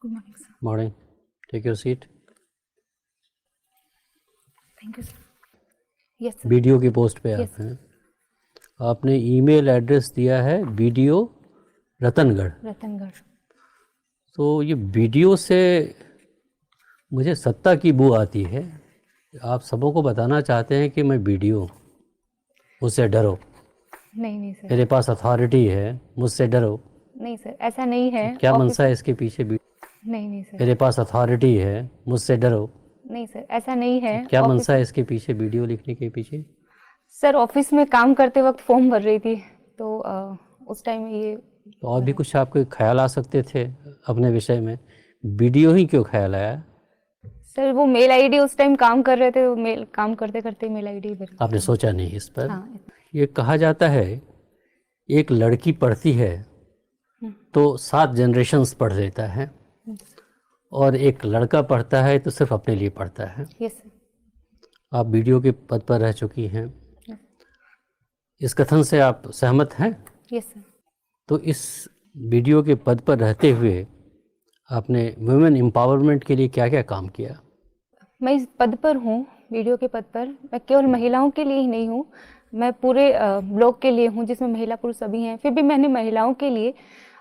Good morning, sir. Morning. Take your seat. Thank you, sir. Yes, sir. Video की post पे Yes, आप हैं। आपने ईमेल एड्रेस दिया है वीडियो रतनगढ़। रतनगढ़। तो ये वीडियो से मुझे सत्ता की बू आती है। आप सबों को बताना चाहते हैं कि मैं वीडियो, मुझसे डरो, नहीं सर, मेरे पास अथॉरिटी है, मुझसे डरो। नहीं सर, ऐसा नहीं है। क्या ऑफिस मनसा है इसके पीछे? नहीं सर, मेरे पास अथॉरिटी है, मुझसे डरो। नहीं सर, ऐसा नहीं है। क्या ऑफिस मनसा है इसके पीछे, वीडियो लिखने के पीछे? सर, ऑफिस में काम करते वक्त फॉर्म भर रही थी, तो उस टाइम ये तो और भी कुछ आपके ख्याल आ सकते थे अपने विषय में, वीडियो ही क्यों ख्याल आया? सर, वो मेल आईडी उस टाइम काम कर रहे थे, वो मेल काम करते करते मेल आईडी भर। आपने सोचा नहीं इस पर? हाँ। ये कहा जाता है एक लड़की पढ़ती है तो 7 जनरेशन्स पढ़ लेता है, और एक लड़का पढ़ता है तो सिर्फ अपने लिए पढ़ता है। Yes sir. आप वीडियो के पद पर रह चुकी हैं, इस कथन से आप सहमत हैं? Yes sir. तो इस वीडियो के पद पर रहते हुए आपने वुमेन एम्पावरमेंट के लिए क्या क्या काम किया? मैं इस पद पर हूँ, वीडियो के पद पर। मैं केवल महिलाओं के लिए ही नहीं हूँ, मैं पूरे ब्लॉक के लिए हूँ, जिसमें महिला पुरुष सभी हैं। फिर भी मैंने महिलाओं के लिए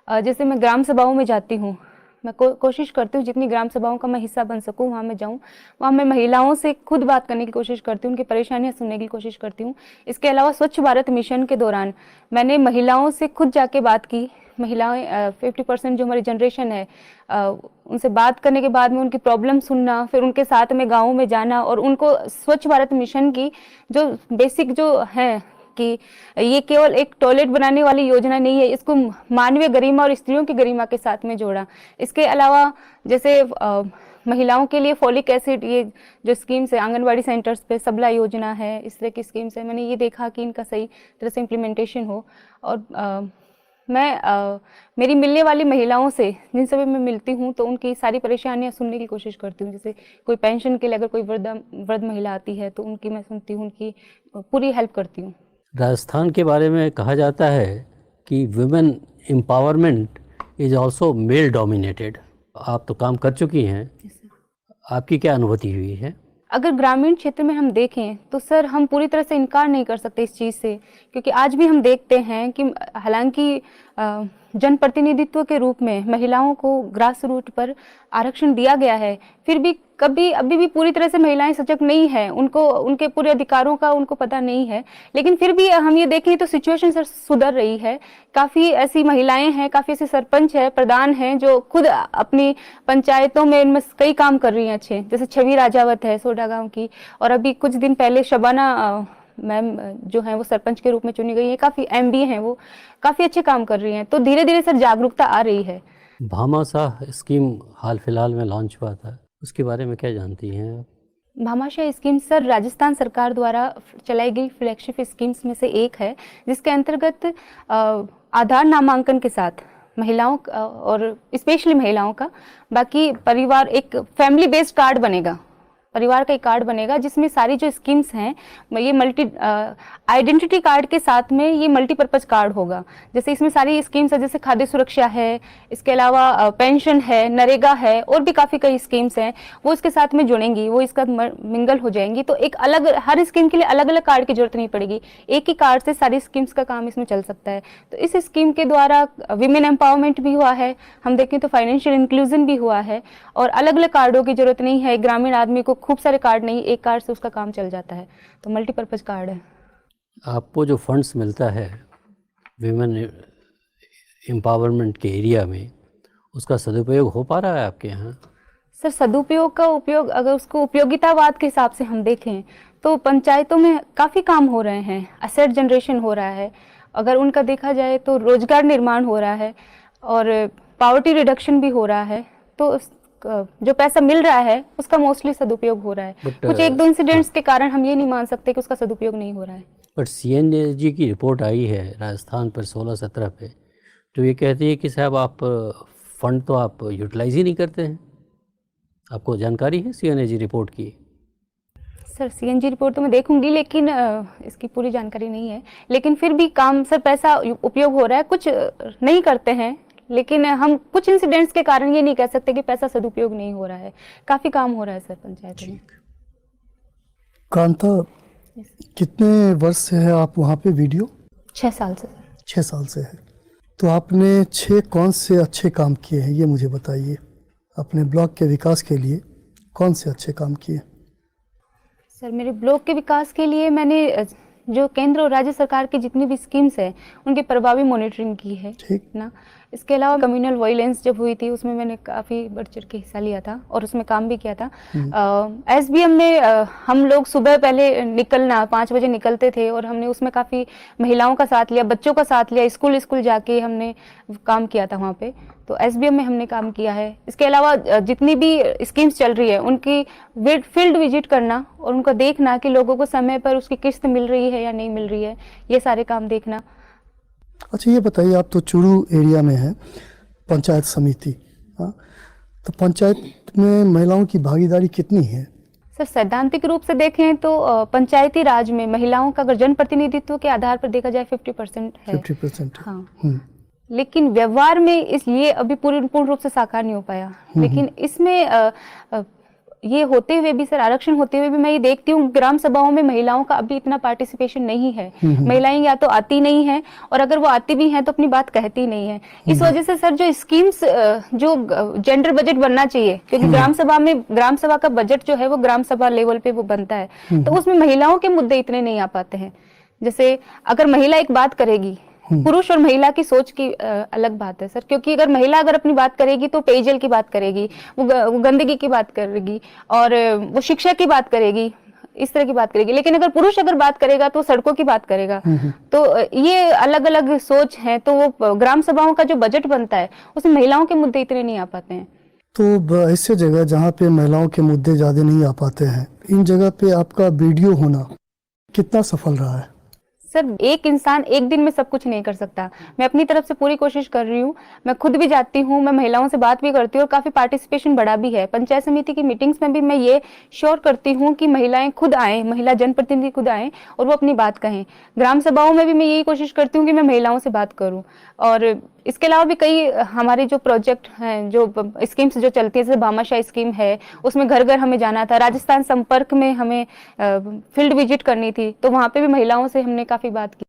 जैसे मैं ग्राम सभाओं में जाती हूँ, मैं कोशिश करती हूँ जितनी ग्राम सभाओं का मैं हिस्सा बन सकूँ वहाँ मैं जाऊँ। वहाँ मैं महिलाओं से खुद बात करने की कोशिश करती हूँ, उनकी परेशानियाँ सुनने की कोशिश करती हूँ। इसके अलावा स्वच्छ भारत मिशन के दौरान मैंने महिलाओं से खुद जाके बात की। महिलाएं 50% जो हमारी जनरेशन है, उनसे बात करने के बाद में उनकी प्रॉब्लम सुनना, फिर उनके साथ में गाँव में जाना और उनको स्वच्छ भारत मिशन की जो बेसिक जो है कि ये केवल एक टॉयलेट बनाने वाली योजना नहीं है, इसको मानवीय गरिमा और स्त्रियों की गरिमा के साथ में जोड़ा। इसके अलावा जैसे महिलाओं के लिए फॉलिक एसिड, ये जो स्कीम्स है आंगनवाड़ी सेंटर्स पे सबला योजना है, इस तरह की स्कीम्स है, मैंने ये देखा कि इनका सही तरह से इम्प्लीमेंटेशन हो। और मैं मेरी मिलने वाली महिलाओं से जिनसे भी मैं मिलती हूँ तो उनकी सारी परेशानियाँ सुनने की कोशिश करती हूँ। जैसे कोई पेंशन के लिए अगर कोई वृद्ध महिला आती है तो उनकी मैं सुनती हूँ, उनकी पूरी हेल्प करती हूँ। राजस्थान के बारे में कहा जाता है कि women empowerment is also male dominated. आप तो काम कर चुकी हैं, आपकी क्या अनुभूति हुई है? अगर ग्रामीण क्षेत्र में हम देखें तो सर हम पूरी तरह से इनकार नहीं कर सकते इस चीज़ से, क्योंकि आज भी हम देखते हैं कि हालांकि जनप्रतिनिधित्व के रूप में महिलाओं को ग्रास रूट पर आरक्षण दिया गया है, फिर भी अभी भी पूरी तरह से महिलाएं सजग नहीं है, उनको उनके पूरे अधिकारों का उनको पता नहीं है। लेकिन फिर भी हम ये देखें तो सिचुएशन सर सुधर रही है। काफ़ी ऐसी महिलाएं हैं, काफ़ी ऐसे सरपंच है, प्रधान हैं जो खुद अपनी पंचायतों में इनमें कई काम कर रही हैं अच्छे। जैसे छवि राजावत है सोडा गांव की, और अभी कुछ दिन पहले शबाना मैम जो हैं वो सरपंच के रूप में चुनी गई है, काफ़ी एमबी हैं, वो काफ़ी अच्छे काम कर रही हैं। तो धीरे धीरे सर जागरूकता आ रही है। भामाशाह स्कीम हाल फिलहाल में लॉन्च हुआ था, उसके बारे में क्या जानती हैं आप? भामाशाह स्कीम सर राजस्थान सरकार द्वारा चलाई गई फ्लैगशिप स्कीम्स में से एक है, जिसके अंतर्गत आधार नामांकन के साथ महिलाओं और स्पेशली महिलाओं का बाकी परिवार एक फैमिली बेस्ड कार्ड बनेगा, परिवार का एक कार्ड बनेगा जिसमें सारी जो स्कीम्स हैं ये मल्टी आइडेंटिटी कार्ड के साथ में ये मल्टीपर्पज़ कार्ड होगा। जैसे इसमें सारी स्कीम्स है, जैसे खाद्य सुरक्षा है, इसके अलावा पेंशन है, नरेगा है, और भी काफ़ी कई स्कीम्स हैं, वो इसके साथ में जुड़ेंगी, वो इसका मिंगल हो जाएंगी। तो एक अलग हर स्कीम के लिए अलग अलग कार्ड की जरूरत नहीं पड़ेगी, एक ही कार्ड से सारी स्कीम्स का काम इसमें चल सकता है। तो इस स्कीम के द्वारा विमेन एम्पावरमेंट भी हुआ है, हम देखें तो फाइनेंशियल इंक्लूजन भी हुआ है, और अलग अलग कार्डों की जरूरत नहीं है। ग्रामीण आदमी को खूब सारे कार्ड नहीं, एक कार्ड से उसका काम चल जाता है, तो मल्टीपर्पज़ कार्ड है। आपको जो फंड्स मिलता है विमेन एम्पावरमेंट के एरिया में, उसका सदुपयोग हो पा रहा है आपके यहाँ? सर सदुपयोग का उपयोग अगर उसको उपयोगितावाद के हिसाब से हम देखें तो पंचायतों में काफ़ी काम हो रहे हैं, असेट जनरेशन हो रहा है, अगर उनका देखा जाए तो रोजगार निर्माण हो रहा है और पॉवर्टी रिडक्शन भी हो रहा है। तो जो पैसा मिल रहा है उसका मोस्टली सदुपयोग हो रहा है। कुछ एक दो इंसिडेंट्स के कारण हम ये नहीं मान सकते कि उसका सदुपयोग नहीं हो रहा है। बट CNG की रिपोर्ट आई है राजस्थान पर 16-17 पे, तो ये कहती है कि साहब आप फंड तो आप यूटिलाइज ही नहीं करते हैं। आपको जानकारी है CNG रिपोर्ट की? सर CNG रिपोर्ट तो मैं देखूंगी, लेकिन इसकी पूरी जानकारी नहीं है। लेकिन फिर भी काम सर पैसा उपयोग हो रहा है, कुछ नहीं करते हैं लेकिन हम कुछ इंसिडेंट्स के कारण ये नहीं कह सकते कि पैसा सदुपयोग नहीं हो रहा है, काफ़ी काम हो रहा है सर पंचायत में। कांता, कितने वर्ष से है आप वहाँ पे वीडियो? 6 साल से सर। 6 साल से है। तो आपने 6 कौन से अच्छे काम किए हैं ये मुझे बताइए। अपने ब्लॉक के विकास के लिए कौन से अच्छे काम किए? सर मेरे ब्लॉक के विकास के लिए मैंने जो केंद्र और राज्य सरकार की जितनी भी स्कीम्स है उनकी प्रभावी मॉनिटरिंग की है, ठीक ना। इसके अलावा कम्युनल वायलेंस जब हुई थी उसमें मैंने काफ़ी बढ़ चढ़ के हिस्सा लिया था और उसमें काम भी किया था। एसबीएम में हम लोग सुबह पहले निकलना 5 बजे निकलते थे और हमने उसमें काफ़ी महिलाओं का साथ लिया, बच्चों का साथ लिया, स्कूल स्कूल जाके हमने काम किया था वहाँ पे। तो एसबीएम में हमने काम किया है। इसके अलावा जितनी भी स्कीम्स चल रही है उनकी फील्ड विजिट करना और उनका देखना कि लोगों को समय पर उसकी किस्त मिल रही है या नहीं मिल रही है, ये सारे काम देखना। अच्छा ये बताइए, आप तो चुरू एरिया में है, पंचायत समिति, हाँ, तो पंचायत में महिलाओं की भागीदारी कितनी है? सर सैद्धांतिक रूप से देखें तो पंचायती राज में महिलाओं का अगर जन प्रतिनिधित्व के आधार पर देखा जाए 50% है। 50%। हाँ। लेकिन व्यवहार में इसलिए अभी पूर्ण रूप से साकार नहीं हो पाया। लेकिन इसमें ये होते हुए भी सर, आरक्षण होते हुए भी मैं ये देखती हूँ ग्राम सभाओं में महिलाओं का अभी इतना पार्टिसिपेशन नहीं है। महिलाएं या तो आती नहीं है और अगर वो आती भी हैं तो अपनी बात कहती नहीं है। इस वजह से सर जो स्कीम्स, जो जेंडर बजट बनना चाहिए, क्योंकि ग्राम सभा का बजट जो है वो ग्राम सभा लेवल पे वो बनता है, तो उसमें महिलाओं के मुद्दे इतने नहीं आ पाते हैं। जैसे अगर महिला एक बात करेगी, पुरुष और महिला की सोच की अलग बात है सर, क्योंकि अगर महिला अपनी बात करेगी तो पेयजल की बात करेगी, वो गंदगी की बात करेगी और वो शिक्षा की बात करेगी, इस तरह की बात करेगी। लेकिन अगर पुरुष बात करेगा तो सड़कों की बात करेगा। तो ये अलग अलग सोच है। तो वो ग्राम सभाओं का जो बजट बनता है उसमें महिलाओं के मुद्दे इतने नहीं आ पाते हैं। तो ऐसे जगह जहाँ पे महिलाओं के मुद्दे ज़्यादा नहीं आ पाते हैं, इन जगह पे आपका वीडियो होना कितना सफल रहा है? सर एक इंसान एक दिन में सब कुछ नहीं कर सकता। मैं अपनी तरफ से पूरी कोशिश कर रही हूँ। मैं खुद भी जाती हूँ, मैं महिलाओं से बात भी करती हूँ और काफ़ी पार्टिसिपेशन बढ़ा भी है। पंचायत समिति की मीटिंग्स में भी मैं ये श्योर करती हूँ कि महिलाएं खुद आएँ, महिला जनप्रतिनिधि खुद आएँ और वो अपनी बात कहें। ग्राम सभाओं में भी मैं यही कोशिश करती हूँ कि मैं महिलाओं से बात करूँ। और इसके अलावा भी कई हमारे जो प्रोजेक्ट हैं, जो स्कीम्स जो चलती है, जैसे भामाशाह स्कीम है, उसमें घर घर हमें जाना था। राजस्थान संपर्क में हमें फील्ड विजिट करनी थी, तो वहाँ पे भी महिलाओं से हमने काफ़ी बात की।